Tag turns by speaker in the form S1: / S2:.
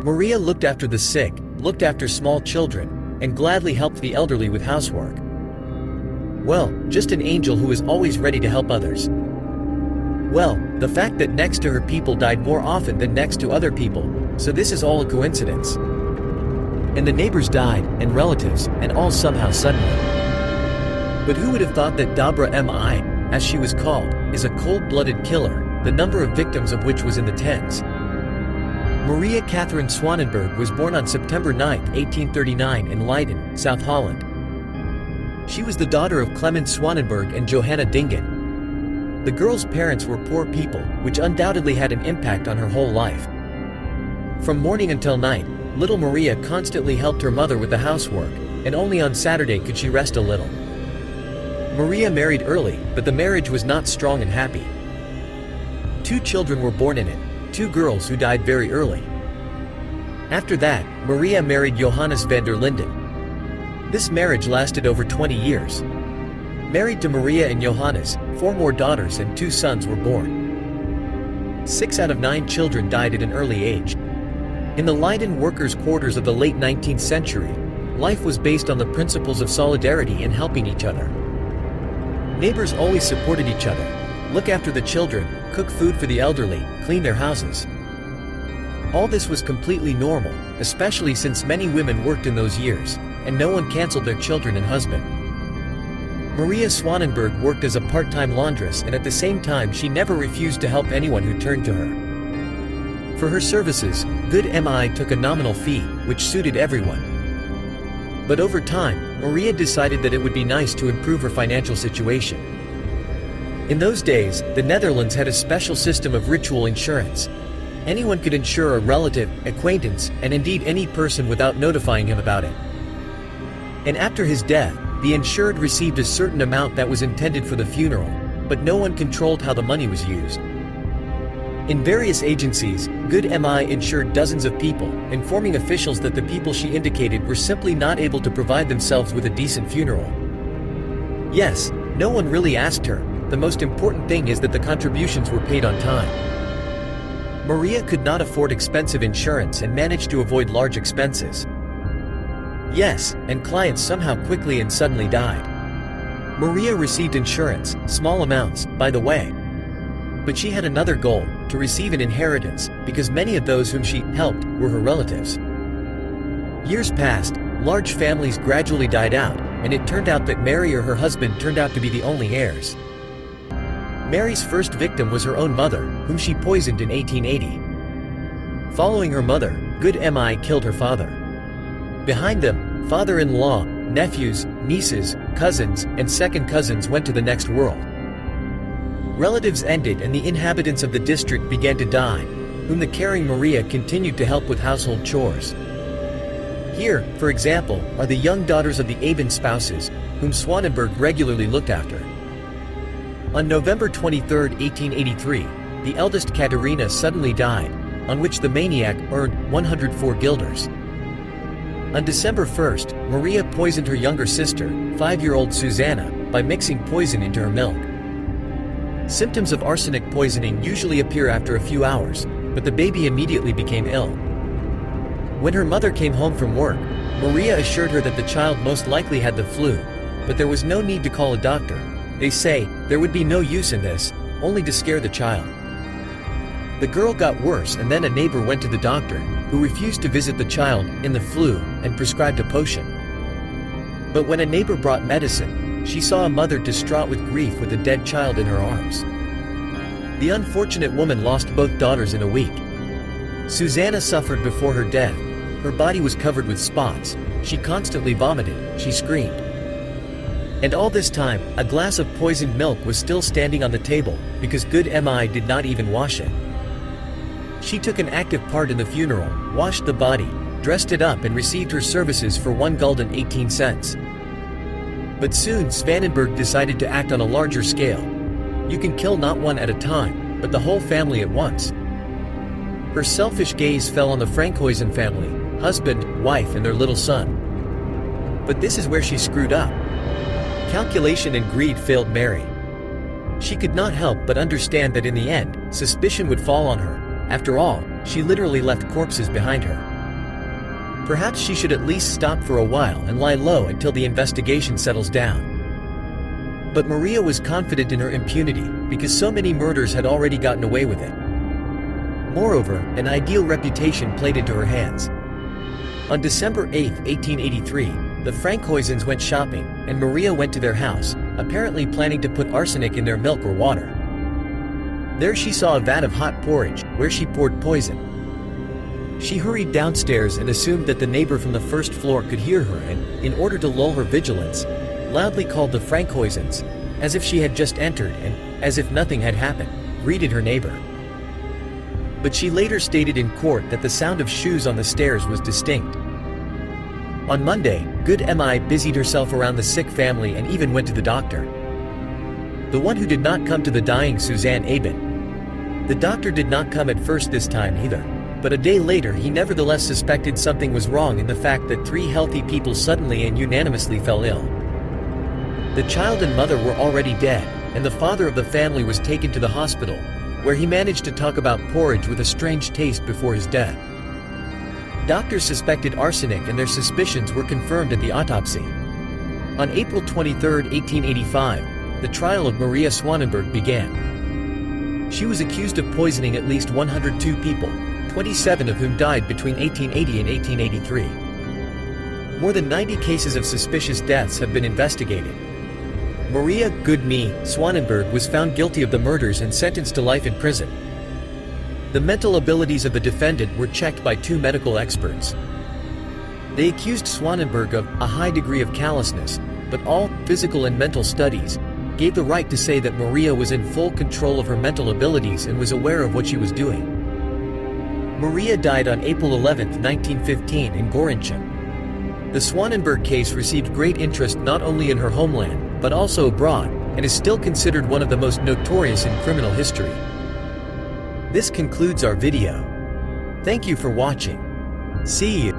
S1: Maria looked after the sick, looked after small children, and gladly helped the elderly with housework. Well, just an angel who is always ready to help others. Well, the fact that next to her people died more often than next to other people, so this is all a coincidence. And the neighbors died, and relatives, and all somehow suddenly. But who would have thought that Dobra Mi, as she was called, is a cold-blooded killer, the number of victims of which was in the tens. Maria Catherine Swanenberg was born on September 9, 1839 in Leiden, South Holland. She was the daughter of Clement Swanenberg and Johanna Dingen. The girl's parents were poor people, which undoubtedly had an impact on her whole life. From morning until night, little Maria constantly helped her mother with the housework, and only on Saturday could she rest a little. Maria married early, but the marriage was not strong and happy. 2 children were born in it, 2 girls who died very early. After that, Maria married Johannes van der Linden. This marriage lasted over 20 years. Married to Maria and Johannes, 4 more daughters and 2 sons were born. 6 out of 9 children died at an early age. In the Leiden workers' quarters of the late 19th century, life was based on the principles of solidarity and helping each other. Neighbors always supported each other, look after the children, cook food for the elderly, clean their houses. All this was completely normal, especially since many women worked in those years, and no one canceled their children and husband. Maria Swanenberg worked as a part-time laundress, and at the same time she never refused to help anyone who turned to her. For her services, Good Mi took a nominal fee, which suited everyone. But over time, Maria decided that it would be nice to improve her financial situation. In those days, the Netherlands had a special system of ritual insurance. Anyone could insure a relative, acquaintance, and indeed any person without notifying him about it. And after his death, the insured received a certain amount that was intended for the funeral, but no one controlled how the money was used. In various agencies, Good Mi insured dozens of people, informing officials that the people she indicated were simply not able to provide themselves with a decent funeral. Yes, no one really asked her. The most important thing is that the contributions were paid on time. Maria could not afford expensive insurance and managed to avoid large expenses. Yes, and clients somehow quickly and suddenly died. Maria received insurance, small amounts, by the way. But she had another goal, to receive an inheritance, because many of those whom she helped were her relatives. Years passed, large families gradually died out, and it turned out that Mary or her husband turned out to be the only heirs. Mary's first victim was her own mother, whom she poisoned in 1880. Following her mother, Good Mi killed her father. Behind them, father-in-law, nephews, nieces, cousins, and second cousins went to the next world. Relatives ended and the inhabitants of the district began to die, whom the caring Maria continued to help with household chores. Here, for example, are the young daughters of the Aben spouses, whom Swanenberg regularly looked after. On November 23, 1883, the eldest Katerina suddenly died, on which the maniac earned 104 guilders. On December 1, Maria poisoned her younger sister, 5-year-old Susanna, by mixing poison into her milk. Symptoms of arsenic poisoning usually appear after a few hours, but the baby immediately became ill. When her mother came home from work, Maria assured her that the child most likely had the flu, but there was no need to call a doctor. They say, there would be no use in this, only to scare the child. The girl got worse and then a neighbor went to the doctor, who refused to visit the child in the flu and prescribed a potion. But when a neighbor brought medicine, she saw a mother distraught with grief with a dead child in her arms. The unfortunate woman lost both daughters in a week. Susanna suffered before her death. Her body was covered with spots. She constantly vomited, she screamed. And all this time, a glass of poisoned milk was still standing on the table, because Good Mi did not even wash it. She took an active part in the funeral, washed the body, dressed it up and received her services for 1 gulden 18 cents. But soon Svanenberg decided to act on a larger scale. You can kill not one at a time, but the whole family at once. Her selfish gaze fell on the Frankhuizen family, husband, wife and their little son. But this is where she screwed up. Calculation and greed failed Mary. She could not help but understand that in the end, suspicion would fall on her. After all, she literally left corpses behind her. Perhaps she should at least stop for a while and lie low until the investigation settles down. But Maria was confident in her impunity, because so many murders had already gotten away with it. Moreover, an ideal reputation played into her hands. On December 8, 1883, the Frankhuysens went shopping, and Maria went to their house, apparently planning to put arsenic in their milk or water. There she saw a vat of hot porridge, where she poured poison. She hurried downstairs and assumed that the neighbor from the first floor could hear her and, in order to lull her vigilance, loudly called the Frankhuysens, as if she had just entered and, as if nothing had happened, greeted her neighbor. But she later stated in court that the sound of shoes on the stairs was distinct. On Monday, Good Mi busied herself around the sick family and even went to the doctor. The one who did not come to the dying Suzanne Aben. The doctor did not come at first this time either. But a day later he nevertheless suspected something was wrong in the fact that 3 healthy people suddenly and unanimously fell ill. The child and mother were already dead, and the father of the family was taken to the hospital, where he managed to talk about porridge with a strange taste before his death. Doctors suspected arsenic and their suspicions were confirmed at the autopsy. On April 23, 1885, the trial of Maria Swanenberg began. She was accused of poisoning at least 102 people, 27 of whom died between 1880 and 1883. More than 90 cases of suspicious deaths have been investigated. Maria Good Mi Swanenberg was found guilty of the murders and sentenced to life in prison. The mental abilities of the defendant were checked by 2 medical experts. They accused Swanenberg of a high degree of callousness, but all physical and mental studies gave the right to say that Maria was in full control of her mental abilities and was aware of what she was doing. Maria died on April 11, 1915 in Gorinchen. The Swanenberg case received great interest not only in her homeland, but also abroad, and is still considered one of the most notorious in criminal history. This concludes our video. Thank you for watching. See you.